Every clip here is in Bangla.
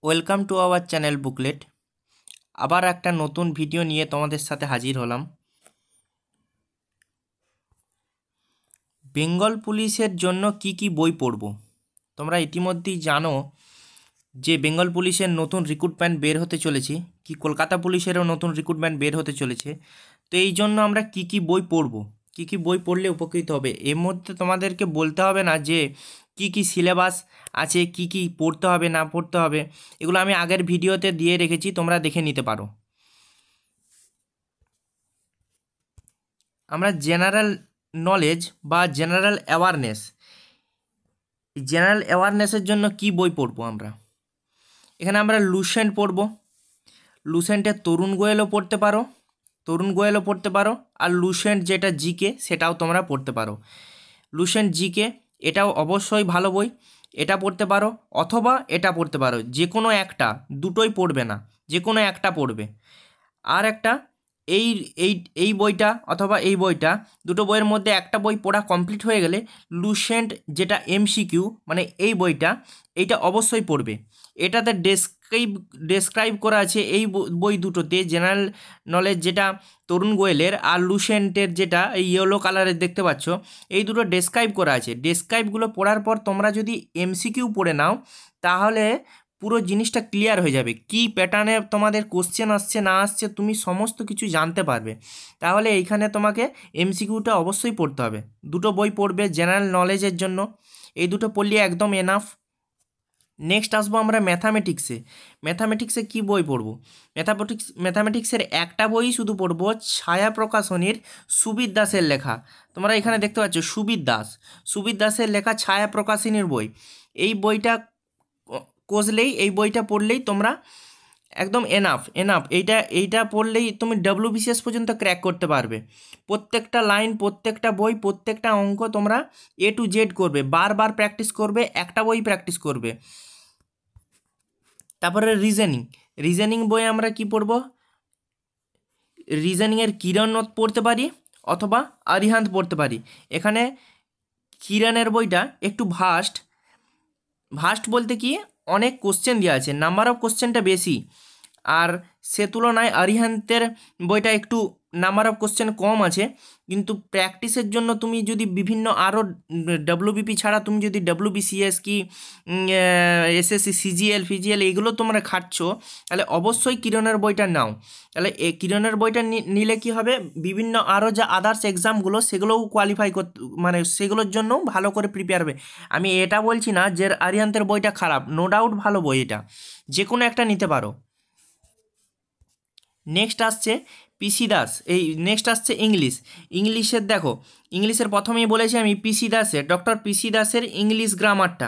Welcome to our channel booklet. আবার একটা নতুন ভিডিও নিয়ে তোমাদের সাথে হাজির হলাম। বেঙ্গল পুলিশের জন্য কি কি বই পড়ব? তোমরা ইতিমধ্যেই জানো যে বেঙ্গল পুলিশের নতুন রিক্রুটমেন্ট বের হতে চলেছে, কি কলকাতা পুলিশেরও নতুন রিক্রুটমেন্ট বের হতে চলেছে। তো এই জন্য আমরা কি কি বই পড়ব, কি কি বই পড়লে উপকৃত হবে, এর মধ্যে তোমাদেরকে বলতে হবে না যে কি কি সিলেবাস আছে, কি কি পড়তে হবে না পড়তে হবে। এগুলো আমি আগের ভিডিওতে দিয়ে রেখেছি, তোমরা দেখে নিতে পারো। আমরা জেনারেল নলেজ বা জেনারেল অ্যাওয়ারনেসের জন্য কি বই পড়বো আমরা? এখানে আমরা লুসেন্ট পড়বো। লুসেন্টের তরুণ গোয়েলও পড়তে পারো, আর লুসেন্ট যেটা জিকে সেটাও তোমরা পড়তে পারো। লুসেন্ট জিকে এটাও অবশ্যই ভালো বই, এটা পড়তে পারো অথবা এটা পড়তে পারো। যে কোনো একটা, দুটোই পড়বে না, যে কোনো একটা পড়বে। আর একটা এই এই এই বইটা অথবা এই বইটা, দুটো বইয়ের মধ্যে একটা বই পড়া কমপ্লিট হয়ে গেলে লুসেন্ট যেটা এমসিকিউ মানে এই বইটা, এইটা অবশ্যই পড়বে। এটাতে ডেসক্রাইব করা আছে এই বই দুটোতে, জেনারেল নলেজ যেটা তরুণ গোয়েলের আর লুসেন্টের যেটা এই ইয়েলো কালারের দেখতে পাচ্ছ, এই দুটো ডেসক্রাইব করা আছে। ডেসক্রাইবগুলো পড়ার পর তোমরা যদি এমসিকিউ পড়ে নাও তাহলে পুরো জিনিসটা ক্লিয়ার হয়ে যাবে, কি প্যাটার্নে তোমাদের কোশ্চেন আসছে না আসছে তুমি সমস্ত কিছু জানতে পারবে। তাহলে এইখানে তোমাকে এমসিকিউটা অবশ্যই পড়তে হবে। দুটো বই পড়বে জেনারেল নলেজের জন্য, এই দুটো পড়লে একদম এনাফ। নেক্সট আসবো আমরা ম্যাথামেটিক্সে কি বই পড়বো? ম্যাথামেটিক্সের একটা বই শুধু পড়বো, ছায়া প্রকাশনীর সুবির দাসের লেখা। তোমরা এখানে দেখতে পাচ্ছ সুবির দাসের লেখা ছায়া প্রকাশনীর বই। এই বইটা কষলেই, এই বইটা পড়লেই তোমরা একদম এনাফ। এইটা পড়লেই তুমি ডব্লিউবিসিএস পর্যন্ত ক্র্যাক করতে পারবে। প্রত্যেকটা লাইন, প্রত্যেকটা বই, প্রত্যেকটা অঙ্ক তোমরা A to Z করবে, বারবার প্র্যাকটিস করবে, একটা বই প্র্যাকটিস করবে। তারপরে রিজনিং বই আমরা কি পড়ব? রিজনিংয়ের কিরণত পড়তে পারি অথবা আরিহান্ত পড়তে পারি। এখানে কিরণের বইটা একটু ভাস্ট বলতে কি অনেক কোশ্চেন দেওয়া আছে, নাম্বার অফ কোশ্চেনটা বেশি। আর সে তুলনায় আরিহান্তের বইটা একটু নাম্বার অফ কোশ্চেন কম আছে, কিন্তু প্র্যাকটিসের জন্য তুমি যদি বিভিন্ন আরও ডব্লিউবিপি ছাড়া তুমি যদি ডব্লিউবিসিএস কি এসএসসি ফিজিএল এগুলো তোমরা খাটছ, তাহলে অবশ্যই কিরণের বইটা নাও। তাহলে এই কিরণের বইটা নিলে কি হবে, বিভিন্ন আরও যা আদার্স এক্সামগুলো সেগুলোও কোয়ালিফাই করতে, মানে সেগুলোর জন্য ভালো করে প্রিপেয়ার হবে। আমি এটা বলছি না যে আরিহান্তের বইটা খারাপ, নো ডাউট ভালো বই, এটা যে কোনো একটা নিতে পারো। নেক্সট আসছে নেক্সট আসছে ইংলিশের দেখো, ইংলিশের প্রথমেই বলেছি আমি ডক্টর পিসি দাসের ইংলিশ গ্রামারটা,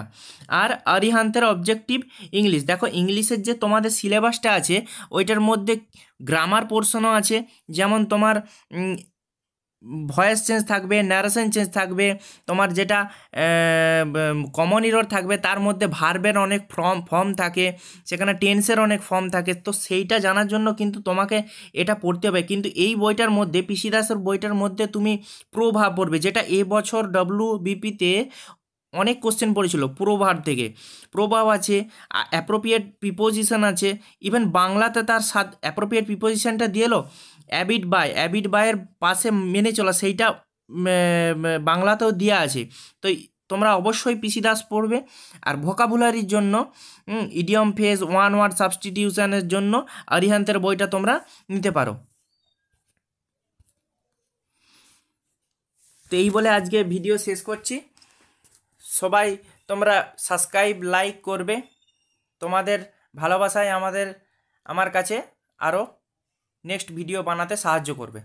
আর আরিহান্তের অবজেক্টিভ ইংলিশ। দেখো ইংলিশের যে তোমাদের সিলেবাসটা আছে ওইটার মধ্যে গ্রামার পোর্শনও আছে, যেমন তোমার ভয়েস চেঞ্জ থাকবে, ন্যারেশন চেঞ্জ থাকবে, তোমার যেটা কমন ইরর থাকবে, তার মধ্যে ভার্বের অনেক ফর্ম থাকে, সেখানে টেন্সের অনেক ফর্ম থাকে। তো সেইটা জানার জন্য কিন্তু তোমাকে এটা পড়তে হবে। কিন্তু এই বইটার মধ্যে, পিসি দাসের বইটার মধ্যে তুমি প্রভাব পড়বে, যেটা এবছর ডব্লিউবিপিতে অনেক কোশ্চেন পড়েছিল প্রভাব থেকে। প্রভাব আছে, অ্যাপ্রোপ্রিয়েট প্রিপোজিশন আছে, ইভেন বাংলাতে তার অ্যাপ্রোপ্রিয়েট প্রিপোজিশনটা দিয়ে এলো অ্যাবিড বাইয়ের পাশে মেনে চলা, সেইটা বাংলাতেও দেওয়া আছে। তো তোমরা অবশ্যই পিসি দাস পড়বে। আর ভোকাবুলারির জন্য ইডিয়ম ফ্রেজ, ওয়ান ওয়ার্ড সাবস্টিটিউশনের জন্য আরিহান্তের বইটা তোমরা নিতে পারো। তো এই বলে আজকে ভিডিও শেষ করছি। সবাই তোমরা সাবস্ক্রাইব, লাইক করবে, তোমাদের ভালোবাসায় আমার কাছে আরও নেক্সট ভিডিও বানাতে সাহায্য করবে।